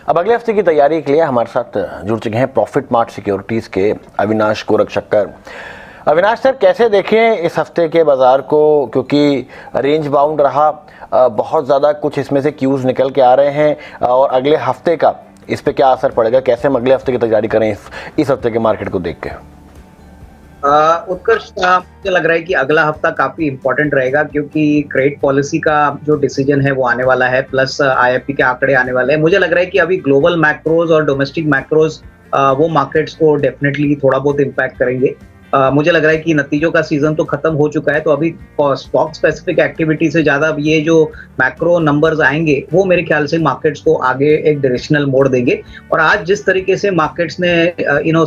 अब अगले हफ्ते की तैयारी के लिए हमारे साथ जुड़ चुके हैं प्रॉफिट मार्ट सिक्योरिटीज के अविनाश गोरखशक्कर। अविनाश सर, कैसे देखें इस हफ्ते के बाजार को, क्योंकि रेंज बाउंड रहा, बहुत ज़्यादा कुछ इसमें से क्यूज निकल के आ रहे हैं और अगले हफ्ते का इस पे क्या असर पड़ेगा, कैसे हम अगले हफ्ते की तैयारी करें इस हफ्ते के मार्केट को देख के? उत्कर्ष, मुझे लग रहा है कि अगला हफ्ता काफी इंपॉर्टेंट रहेगा क्योंकि क्रेडिट पॉलिसी का जो डिसीजन है वो आने वाला है, प्लस आईएफपी के आंकड़े आने वाले हैं। मुझे लग रहा है कि अभी ग्लोबल मैक्रोज और डोमेस्टिक मैक्रोज वो मार्केट्स को डेफिनेटली थोड़ा बहुत इम्पैक्ट करेंगे। मुझे लग रहा है कि नतीजों का सीजन तो खत्म हो चुका है, तो अभी स्टॉक स्पेसिफिक एक्टिविटी से ज्यादा ये जो मैक्रो नंबर्स आएंगे वो मेरे ख्याल से मार्केट्स को आगे एक डायरेक्शनल मोड़ देंगे। और आज जिस तरीके से मार्केट्स ने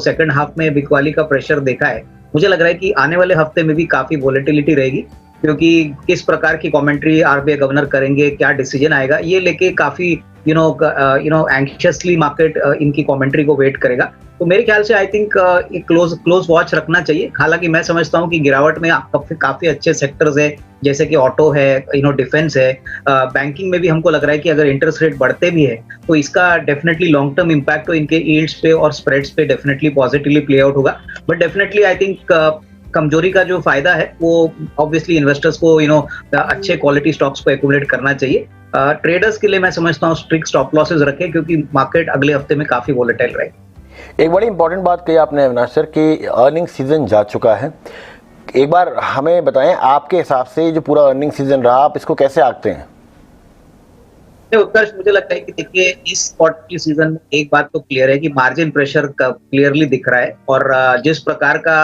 सेकंड हाफ में बिकवाली का प्रेशर देखा है, मुझे लग रहा है कि आने वाले हफ्ते में भी काफी वोलेटिलिटी रहेगी, क्योंकि किस प्रकार की कमेंट्री आरबीआई गवर्नर करेंगे, क्या डिसीजन आएगा, ये लेके काफी एंक्शियसली मार्केट इनकी कमेंट्री को वेट करेगा। तो मेरे ख्याल से आई थिंक क्लोज वॉच रखना चाहिए। हालांकि मैं समझता हूँ कि गिरावट में काफी अच्छे सेक्टर्स है, जैसे कि ऑटो है, डिफेंस है, बैंकिंग में भी हमको लग रहा है कि अगर इंटरेस्ट रेट बढ़ते भी है तो इसका डेफिनेटली लॉन्ग टर्म इम्पैक्ट तो इनके यील्ड्स पे और स्प्रेड्स पे डेफिनेटली पॉजिटिवली प्ले आउट होगा। बट डेफिनेटली आई थिंक कमजोरी का जो फायदा है वो ऑब्वियसली इन्वेस्टर्स को अच्छे क्वालिटी स्टॉक्स को एक्यूमुलेट करना चाहिए। ट्रेडर्स के लिए मैं समझता हूँ स्ट्रिक्ट स्टॉप लॉसेस रखें, क्योंकि मार्केट अगले हफ्ते में काफी वोलेटाइल रहेगी। एक बड़ी इंपॉर्टेंट बात कही आपने अविनाश सर कि अर्निंग सीजन जा चुका है। एक बार हमें बताएं, आपके हिसाब से जो पूरा अर्निंग सीजन रहा, आप इसको कैसे आंकते हैं? उत्कर्ष, मुझे लगता है कि देखिए इस क्वार्टरली सीजन में एक बात तो क्लियर है कि मार्जिन प्रेशर का क्लियरली दिख रहा है। और जिस प्रकार का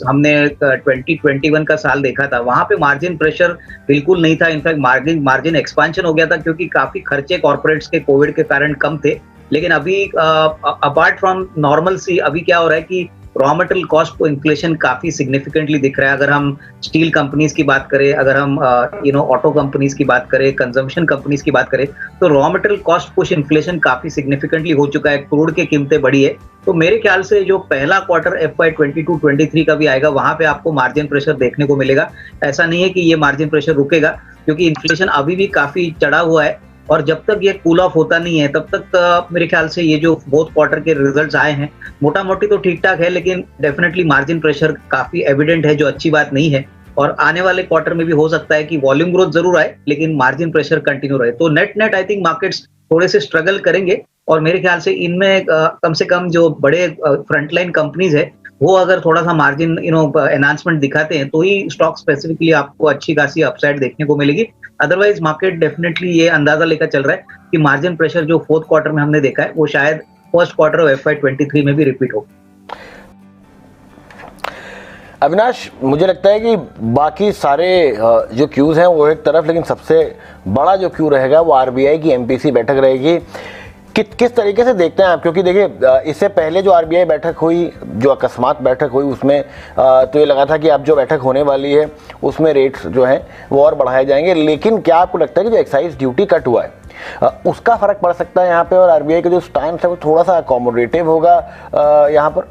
हमने 2021 का साल देखा था, वहां पे मार्जिन प्रेशर बिल्कुल नहीं था। इनफैक्ट मार्जिन एक्सपेंशन हो गया था, क्योंकि काफी खर्चे कॉर्पोरेट्स के कोविड के कारण कम थे। लेकिन अभी अपार्ट फ्रॉम नॉर्मल सी अभी क्या हो रहा है कि रॉ मटेरियल कॉस्ट को इन्फ्लेशन काफी सिग्निफिकेंटली दिख रहा है। अगर हम स्टील कंपनीज की बात करें, अगर हम ऑटो कंपनीज की बात करें, कंजम्पशन कंपनीज की बात करें, तो raw material cost push inflation काफी सिग्निफिकेंटली हो चुका है। क्रूड की कीमतें बढ़ी है। तो मेरे ख्याल से जो पहला क्वार्टर FY 22-23 का भी आएगा, वहां पे आपको मार्जिन प्रेशर देखने को मिलेगा। ऐसा नहीं है कि ये मार्जिन प्रेशर रुकेगा, क्योंकि इन्फ्लेशन अभी भी काफी चढ़ा हुआ है। और जब तक ये कूल ऑफ होता नहीं है, तब तक मेरे ख्याल से ये जो फोर्थ क्वार्टर के रिजल्ट्स आए हैं, मोटा मोटी तो ठीक ठाक है, लेकिन डेफिनेटली मार्जिन प्रेशर काफी एविडेंट है, जो अच्छी बात नहीं है। और आने वाले क्वार्टर में भी हो सकता है कि वॉल्यूम ग्रोथ जरूर आए, लेकिन मार्जिन प्रेशर कंटिन्यू रहे। तो नेट आई थिंक मार्केट्स थोड़े से स्ट्रगल करेंगे। और मेरे ख्याल से इनमें कम से कम जो बड़े फ्रंटलाइन कंपनीज है, वो अगर थोड़ा सा मार्जिन एनहांसमेंट दिखाते हैं, तो ही स्टॉक स्पेसिफिकली आपको अच्छी खासी अपसाइड देखने को मिलेगी। अदरवाइज मार्केट डेफिनेटली ये अंदाजा लेकर चल रहा है कि मार्जिन प्रेशर जो फोर्थ क्वार्टर में हमने देखा है, वो शायद फर्स्ट क्वार्टर ऑफ FY 23 में भी रिपीट हो। अविनाश, मुझे लगता है कि बाकी सारे जो क्यूज हैं वो एक तरफ, लेकिन सबसे बड़ा जो क्यू रहेगा वो आरबीआई की MPC बैठक रहेगी। किस तरीके से देखते हैं आप? क्योंकि देखिए, इससे पहले जो आरबीआई बैठक हुई, जो अकस्मात बैठक हुई, उसमें तो ये लगा था कि अब जो बैठक होने वाली है उसमें रेट्स जो हैं वो और बढ़ाए जाएंगे। लेकिन क्या आपको लगता है कि जो एक्साइज ड्यूटी कट हुआ है उसका फर्क पड़ सकता है यहाँ पे, और आरबीआई का जो स्टैंड है वो थोड़ा सा अकोमोडेटिव होगा यहाँ पर?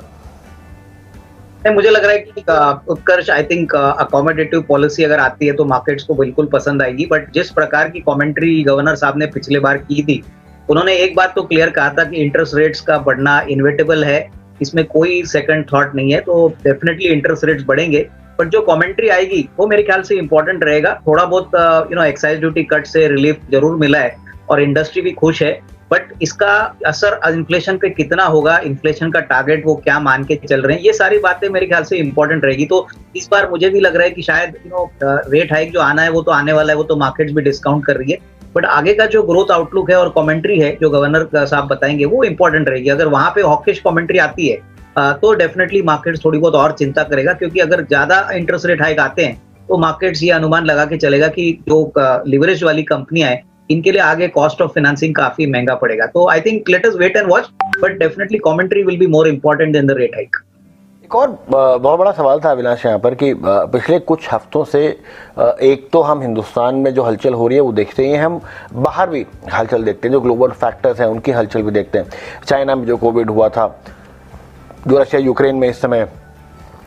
मुझे लग रहा है कि उत्कर्ष, आई थिंक अकोमोडेटिव पॉलिसी अगर आती है तो मार्केट्स को बिल्कुल पसंद आएगी। बट जिस प्रकार की कमेंट्री गवर्नर साहब ने पिछले बार की थी, उन्होंने एक बात तो क्लियर कहा था कि इंटरेस्ट रेट्स का बढ़ना इनविटेबल है, इसमें कोई सेकंड थॉट नहीं है। तो डेफिनेटली इंटरेस्ट रेट्स बढ़ेंगे, बट जो कमेंट्री आएगी वो मेरे ख्याल से इंपॉर्टेंट रहेगा। थोड़ा बहुत एक्साइज ड्यूटी कट से रिलीफ जरूर मिला है और इंडस्ट्री भी खुश है, बट इसका असर इन्फ्लेशन पे कितना होगा, इन्फ्लेशन का टारगेट वो क्या मान के चल रहे हैं, ये सारी बातें मेरे ख्याल से इंपॉर्टेंट रहेगी। तो इस बार मुझे भी लग रहा है कि शायद रेट हाइक जो आना है वो तो आने वाला है, वो तो मार्केट्स भी डिस्काउंट कर रही है। बट आगे का जो ग्रोथ आउटलुक है और कमेंट्री है जो गवर्नर साहब बताएंगे, वो इंपॉर्टेंट रहेगी। अगर वहां पे हॉकिश कमेंट्री आती है तो डेफिनेटली मार्केट्स थोड़ी बहुत और चिंता करेगा, क्योंकि अगर ज्यादा इंटरेस्ट रेट हाइक आते हैं तो मार्केट्स ये अनुमान लगा के चलेगा कि जो लिवरेज वाली कंपनियां हैं, इनके लिए आगे कॉस्ट ऑफ फाइनेंसिंग काफी महंगा पड़ेगा। तो I think let us wait and watch, but definitely commentary will be more important than the rate hike. एक और बहुत बड़ा सवाल था अविनाश यहाँ पर कि पिछले कुछ हफ्तों से एक तो हम हिंदुस्तान में जो हलचल हो रही है वो देखते ही हैं, हम बाहर भी हलचल देखते हैं, जो ग्लोबल फैक्टर्स हैं उनकी हलचल भी देखते हैं। चाइना में जो कोविड हुआ था, जो रशिया यूक्रेन में इस समय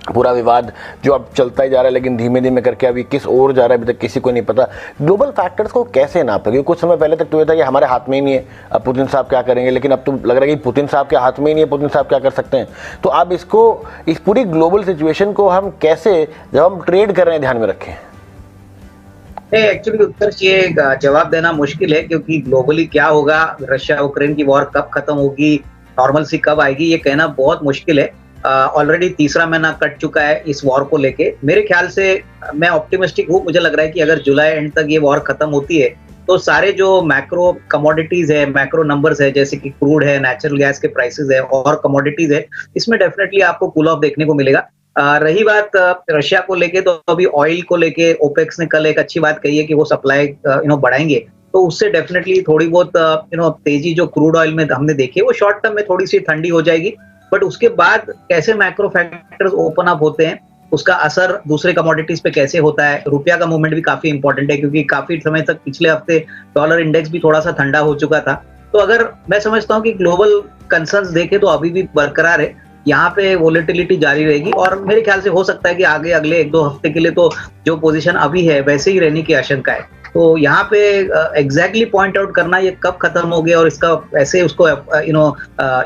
पूरा विवाद जो अब चलता ही जा रहा है, लेकिन धीमे धीमे करके अभी किस ओर जा रहा है अभी तक किसी को नहीं पता। ग्लोबल फैक्टर्स को कैसे नापे, क्योंकि कुछ समय पहले तक तो ये था कि हमारे हाथ में ही नहीं है, अब पुतिन साहब क्या करेंगे, लेकिन अब तो लग रहा है कि पुतिन साहब के हाथ में ही नहीं है, पुतिन साहब क्या कर सकते हैं। तो आप इसको, इस पूरी ग्लोबल सिचुएशन को हम कैसे, जब हम ट्रेड कर रहे हैं, ध्यान में रखें? एक्चुअली उत्तर ये जवाब देना मुश्किल है, क्योंकि ग्लोबली क्या होगा, रशिया यूक्रेन की वॉर कब खत्म होगी, नॉर्मल सी कब आएगी, ये कहना बहुत मुश्किल है। ऑलरेडी तीसरा महीना कट चुका है इस वॉर को लेके। मेरे ख्याल से मैं ऑप्टिमिस्टिक हूँ, मुझे लग रहा है कि अगर जुलाई एंड तक ये वॉर खत्म होती है तो सारे जो मैक्रो कमोडिटीज है, मैक्रो नंबर्स है, जैसे कि क्रूड है, नेचुरल गैस के प्राइसेस है और कमोडिटीज है, इसमें डेफिनेटली आपको कूल ऑफ देखने को मिलेगा। रही बात रशिया को लेके, तो अभी ऑयल को लेके ओपेक्स ने कल एक अच्छी बात कही है कि वो सप्लाई बढ़ाएंगे, तो उससे डेफिनेटली थोड़ी बहुत तेजी जो क्रूड ऑयल में हमने देखी है वो शॉर्ट टर्म में थोड़ी सी ठंडी हो जाएगी। बट उसके बाद कैसे मैक्रो फैक्टर्स ओपन अप होते हैं, उसका असर दूसरे कमोडिटीज पे कैसे होता है। रुपया का मूवमेंट भी काफी इंपॉर्टेंट है, क्योंकि काफी समय तक पिछले हफ्ते डॉलर इंडेक्स भी थोड़ा सा ठंडा हो चुका था। तो अगर मैं समझता हूँ कि ग्लोबल कंसर्न्स देखें तो अभी भी बरकरार है, यहाँ पे वोलेटिलिटी जारी रहेगी और मेरे ख्याल से हो सकता है कि आगे अगले 1-2 हफ्ते के लिए तो जो पोजीशन अभी है वैसे ही रहने की आशंका है। तो यहाँ पे एग्जैक्टली पॉइंट आउट करना ये कब खत्म हो गया और इसका ऐसे उसको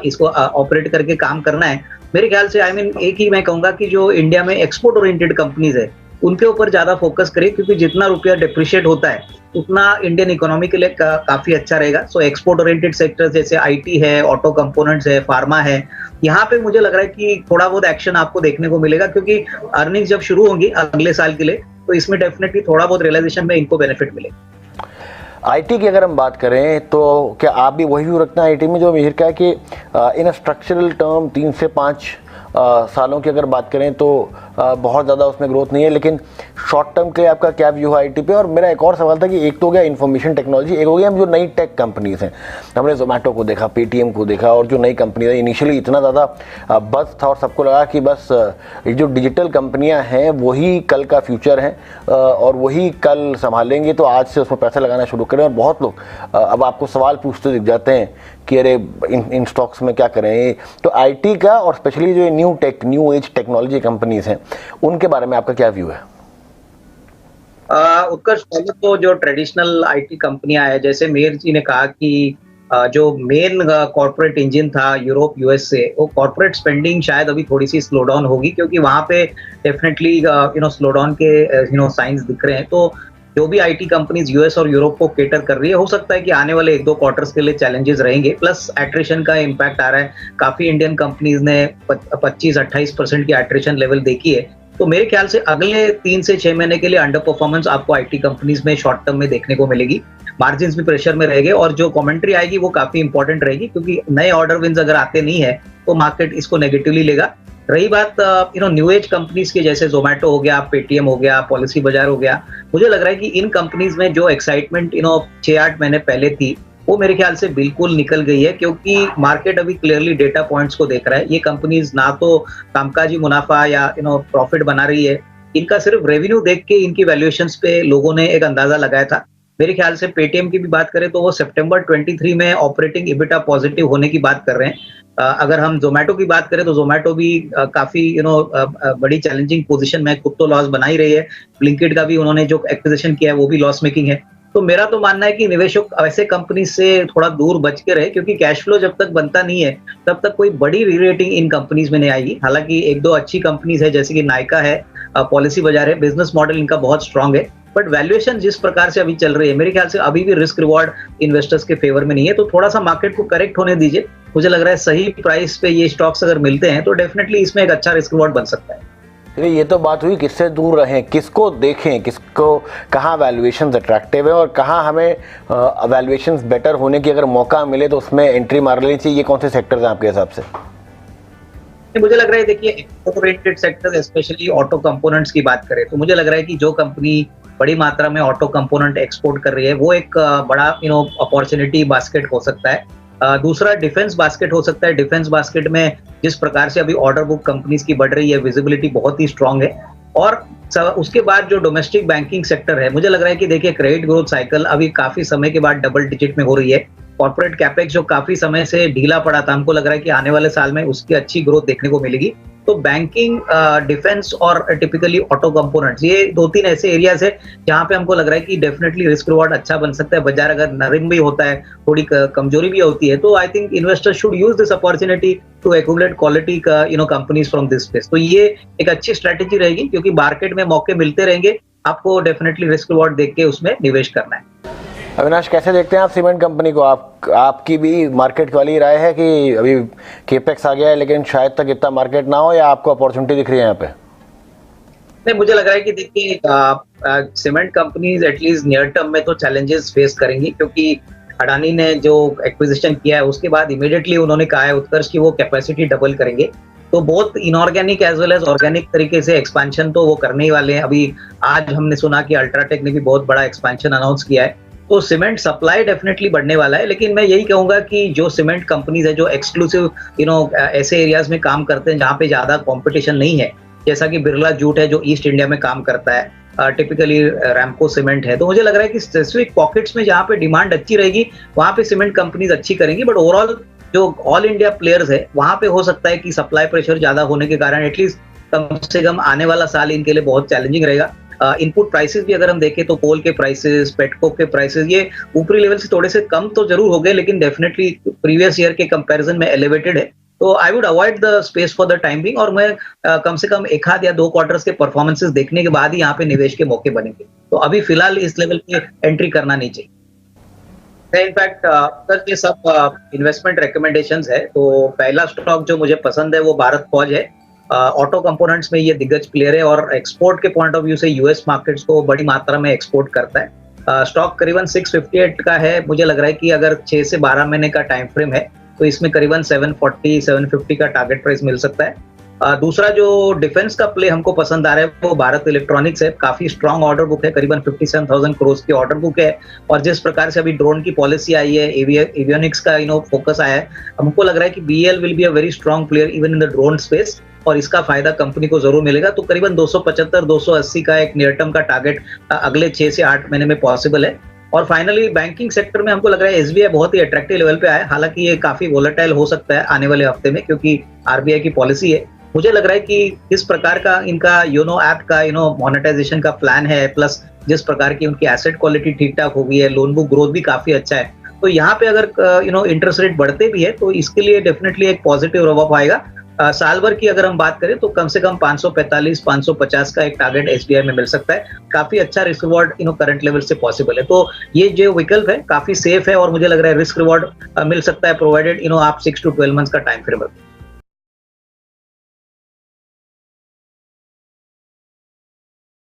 इसको ऑपरेट करके काम करना है, मेरे ख्याल से एक ही मैं कहूंगा कि जो इंडिया में एक्सपोर्ट ओरिएंटेड कंपनीज है उनके ऊपर ज्यादा फोकस करें, क्योंकि जितना रुपया डिप्रिशिएट होता है उतना इंडियन इकोनॉमी के लिए काफी अच्छा रहेगा। सो एक्सपोर्ट ओरिएंटेड सेक्टर जैसे आईटी है, ऑटो कंपोनेंट्स है, फार्मा है, यहाँ पे मुझे लग रहा है कि थोड़ा बहुत एक्शन आपको देखने को मिलेगा, क्योंकि अर्निंग्स जब शुरू होंगी अगले साल के लिए तो इसमें डेफिनेटली थोड़ा बहुत रियलाइजेशन में इनको बेनिफिट मिलेगा। आईटी की अगर हम बात करें तो क्या आप भी वही व्यू रखते हैं आईटी में, जो मिहिर का है कि इन स्ट्रक्चरल टर्म 3 से 5 सालों की अगर बात करें तो बहुत ज़्यादा उसमें ग्रोथ नहीं है, लेकिन शॉर्ट टर्म के लिए आपका क्या व्यू है आईटी पे? और मेरा एक और सवाल था कि एक तो हो गया इन्फॉर्मेशन टेक्नोलॉजी, एक हो गया हम जो नई टेक कंपनीज हैं, हमने जोमेटो को देखा, पेटीएम को देखा, और जो नई कंपनी है इनिशियली इतना ज़्यादा बस था और सबको लगा कि बस ये जो डिजिटल कंपनियां हैं वही कल का फ्यूचर हैं और वही कल संभालेंगे, तो आज से उसमें पैसा लगाना शुरू करें। और बहुत लोग अब आपको सवाल पूछते दिख जाते हैं कि अरे इन स्टॉक्स में क्या करें। तो आईटी का और स्पेशली जो न्यू एज टेक्नोलॉजी कंपनीज हैं उनके बारे में आपका क्या व्यू है? उत्कर्ष, पहले तो जो ट्रेडिशनल आईटी कंपनियां है, जैसे मेयर जी ने कहा कि जो मेन कॉर्पोरेट इंजन था यूरोप यूएस से, वो कॉर्पोरेट स्पेंडिंग शायद अभी थोड़ी सी स्लो डाउन होगी, क्योंकि वहां पे डेफिनेटली स्लो डाउन के साइंस दिख रहे हैं। तो जो भी आईटी कंपनीज यूएस और यूरोप को केटर कर रही है, हो सकता है कि आने वाले 1-2 क्वार्टर्स के लिए चैलेंजेस रहेंगे, प्लस एट्रिशन का इम्पैक्ट आ रहा है। काफी इंडियन कंपनीज ने 25-28% की एट्रिशन लेवल देखी है। तो मेरे ख्याल से अगले 3 से 6 महीने के लिए अंडर परफॉर्मेंस आपको आईटी कंपनीज में शॉर्ट टर्म में देखने को मिलेगी। मार्जिन्स भी प्रेशर में रहेंगे और जो कमेंट्री आएगी वो काफी इंपॉर्टेंट रहेगी, क्योंकि नए ऑर्डर विन्स अगर आते नहीं है तो मार्केट इसको नेगेटिवली लेगा। रही बात न्यू एज कंपनीज के, जैसे जोमेटो हो गया, पेटीएम हो गया, पॉलिसी बाजार हो गया, मुझे लग रहा है कि इन कंपनीज में जो एक्साइटमेंट 6-8 महीने पहले थी वो मेरे ख्याल से बिल्कुल निकल गई है, क्योंकि मार्केट अभी क्लियरली डेटा पॉइंट्स को देख रहा है। ये कंपनीज ना तो कामकाजी मुनाफा या प्रॉफिट बना रही है, इनका सिर्फ रेवेन्यू देख के इनकी वैल्यूएशंस पे लोगों ने एक अंदाजा लगाया था। मेरे ख्याल से पेटीएम की भी बात करें तो वो सितंबर 23 में ऑपरेटिंग इबिटा पॉजिटिव होने की बात कर रहे हैं। अगर हम जोमेटो की बात करें तो जोमेटो भी काफी बड़ी चैलेंजिंग पोजीशन में, खुद तो लॉस बना ही रही है। ब्लिंकिट का भी उन्होंने जो एक्विजिशन किया है वो भी लॉस मेकिंग है। तो मेरा तो मानना है कि निवेशक ऐसे कंपनी से थोड़ा दूर बच के रहे, क्योंकि कैश फ्लो जब तक बनता नहीं है तब तक कोई बड़ी रीरेटिंग इन कंपनीज में नहीं आएगी। हालांकि 1-2 अच्छी कंपनीज है, जैसे कि नायका है, पॉलिसी बाजार है, बिजनेस मॉडल इनका बहुत स्ट्रांग है, बट वैल्यूएशन जिस प्रकार से अभी चल रही है मेरे ख्याल से अभी भी रिस्क रिवॉर्ड इन्वेस्टर्स के फेवर में नहीं है। तो थोड़ा सा मार्केट को करेक्ट होने दीजिए। मुझे लग रहा है सही प्राइस पे ये स्टॉक्स अगर मिलते हैं तो डेफिनेटली इसमें एक अच्छा रिस्क रिवॉर्ड बन सकता है। ये तो बात हुई किससे दूर रहें, किसको देखें, किसको कहाँ वैल्यूएशंस अट्रैक्टिव है और कहाँ हमें वैल्यूएशंस बेटर होने की अगर मौका मिले तो उसमें एंट्री मार लेनी चाहिए। ये कौन से सेक्टर्स हैं आपके हिसाब से? मुझे लग रहा है, देखिए, export oriented sector, specially auto components की बात करें तो मुझे लग रहा है कि जो कंपनी बड़ी मात्रा में ऑटो कंपोनेंट एक्सपोर्ट कर रही है वो एक बड़ा अपॉर्चुनिटी बास्केट हो सकता है। दूसरा डिफेंस बास्केट हो सकता है। डिफेंस बास्केट में जिस प्रकार से अभी ऑर्डर बुक कंपनीज की बढ़ रही है, विजिबिलिटी बहुत ही स्ट्रांग है। और उसके बाद जो डोमेस्टिक बैंकिंग सेक्टर है, मुझे लग रहा है कि देखिए क्रेडिट ग्रोथ साइकिल अभी काफी समय के बाद डबल डिजिट में हो रही है। कॉर्पोरेट कैपेक्स जो काफी समय से ढीला पड़ा था, हमको लग रहा है कि आने वाले साल में उसकी अच्छी ग्रोथ देखने को मिलेगी। तो बैंकिंग, डिफेंस और टिपिकली ऑटो कंपोनेंट्स, ये 2-3 ऐसे एरियाज है जहां पे हमको लग रहा है कि डेफिनेटली रिस्क रिवॉर्ड अच्छा बन सकता है। बाजार अगर नरम भी होता है, थोड़ी कमजोरी भी होती है, तो I think investors should use this opportunity to accumulate quality का कंपनीज फ्रॉम दिस स्पेस। तो ये एक अच्छी स्ट्रेटेजी रहेगी, क्योंकि मार्केट में मौके मिलते रहेंगे, आपको डेफिनेटली रिस्क रिवॉर्ड देख के उसमें निवेश करना है। अविनाश, कैसे देखते हैं आप सीमेंट कंपनी को? आपकी भी मार्केट वाली राय है कि अभी केपेक्स आ गया है लेकिन शायद तक इतना मार्केट ना हो, या आपको अपॉर्चुनिटी दिख रही है यहाँ पे? नहीं, मुझे लग रहा है कि देखिए, cement companies at least near term में तो चैलेंजेस फेस करेंगी, क्योंकि अडानी ने जो एक्विजिशन किया है उसके बाद इमीडिएटली उन्होंने कहा है उत्कर्ष की वो कैपेसिटी डबल करेंगे। तो बहुत inorganic as well as organic तरीके से एक्सपेंशन तो वो करने ही वाले हैं। अभी आज हमने सुना कि अल्ट्राटेक ने भी बहुत बड़ा एक्सपेंशन अनाउंस किया है। तो सीमेंट सप्लाई डेफिनेटली बढ़ने वाला है, लेकिन मैं यही कहूंगा कि जो सीमेंट कंपनीज है जो एक्सक्लूसिव ऐसे एरियाज में काम करते हैं जहां पे ज्यादा कंपटीशन नहीं है, जैसा कि बिरला जूट है जो ईस्ट इंडिया में काम करता है, टिपिकली रैमको सीमेंट है, तो मुझे लग रहा है कि स्पेसिफिक पॉकेट्स में जहां पे डिमांड अच्छी रहेगी वहां पे सीमेंट कंपनीज अच्छी करेंगी। बट ओवरऑल जो ऑल इंडिया प्लेयर्स है वहां पे हो सकता है कि सप्लाई प्रेशर ज्यादा होने के कारण एटलीस्ट कम से कम आने वाला साल इनके लिए बहुत चैलेंजिंग रहेगा। इनपुट प्राइसेस भी अगर हम देखें तो कोल के प्राइसेस, पेटकोक के प्राइसेस, ये ऊपरी लेवल से थोड़े से कम तो जरूर हो गए, लेकिन डेफिनेटली प्रीवियस ईयर के कंपैरिजन में एलिवेटेड है। तो I would avoid the space for the time being, और मैं कम से कम एक आध या 2 क्वार्टर्स के परफॉर्मेंसेस देखने के बाद ही यहाँ पे निवेश के मौके बनेंगे। तो अभी फिलहाल इस लेवल पे एंट्री करना नहीं चाहिए। इनफैक्ट सर ये सब इन्वेस्टमेंट रिकमेंडेशंस है। तो पहला स्टॉक जो मुझे पसंद है वो भारत फौज है। ऑटो कंपोनेंट्स में ये दिग्गज प्लेयर है और एक्सपोर्ट के पॉइंट ऑफ व्यू से यूएस मार्केट्स को बड़ी मात्रा में एक्सपोर्ट करता है। स्टॉक करीबन 658 का है। मुझे लग रहा है कि अगर 6 से 12 महीने का टाइम फ्रेम है तो इसमें करीबन 740-750 का टारगेट प्राइस मिल सकता है। दूसरा जो डिफेंस का प्ले हमको पसंद आ रहा है वो भारत इलेक्ट्रॉनिक्स है। काफी स्ट्रॉन्ग ऑर्डर बुक है, करीबन 57,000 करोड़ की ऑर्डर बुक है, और जिस प्रकार से अभी ड्रोन की पॉलिसी आई है, एवियोनिक्स का फोकस आया है, हमको लग रहा है कि BL will be a very strong player even in the drone space, और इसका फायदा कंपनी को जरूर मिलेगा। तो करीबन 275-280 का एक नियर टर्म का टारगेट अगले 6 से 8 महीने में पॉसिबल है। और फाइनली बैंकिंग सेक्टर में हमको लग रहा है एसबीआई बहुत ही अट्रैक्टिव लेवल पे आया। हालांकि ये काफी वोलेटाइल हो सकता है आने वाले हफ्ते में, क्योंकि आरबीआई की पॉलिसी है। मुझे लग रहा है कि इस प्रकार का इनका योनो ऐप का मोनेटाइजेशन का प्लान है, प्लस जिस प्रकार की उनकी एसेट क्वालिटी ठीक ठाक हो गई है, लोन बुक ग्रोथ भी काफी अच्छा है, तो यहाँ पे अगर इंटरेस्ट रेट बढ़ते भी है तो इसके लिए डेफिनेटली एक पॉजिटिव रवअप आएगा। साल भर की अगर हम बात करें तो कम से कम 545-550 का एक टारगेट एसबीआई में मिल सकता है। काफी अच्छा रिस्क रिवॉर्ड करंट लेवल से पॉसिबल है। तो ये जो विकल्प है काफी सेफ है और मुझे लग रहा है रिस्क रिवॉर्ड मिल सकता है, प्रोवाइडेड आप 6 to 12 मंथ्स का टाइम फ्रेम रखें।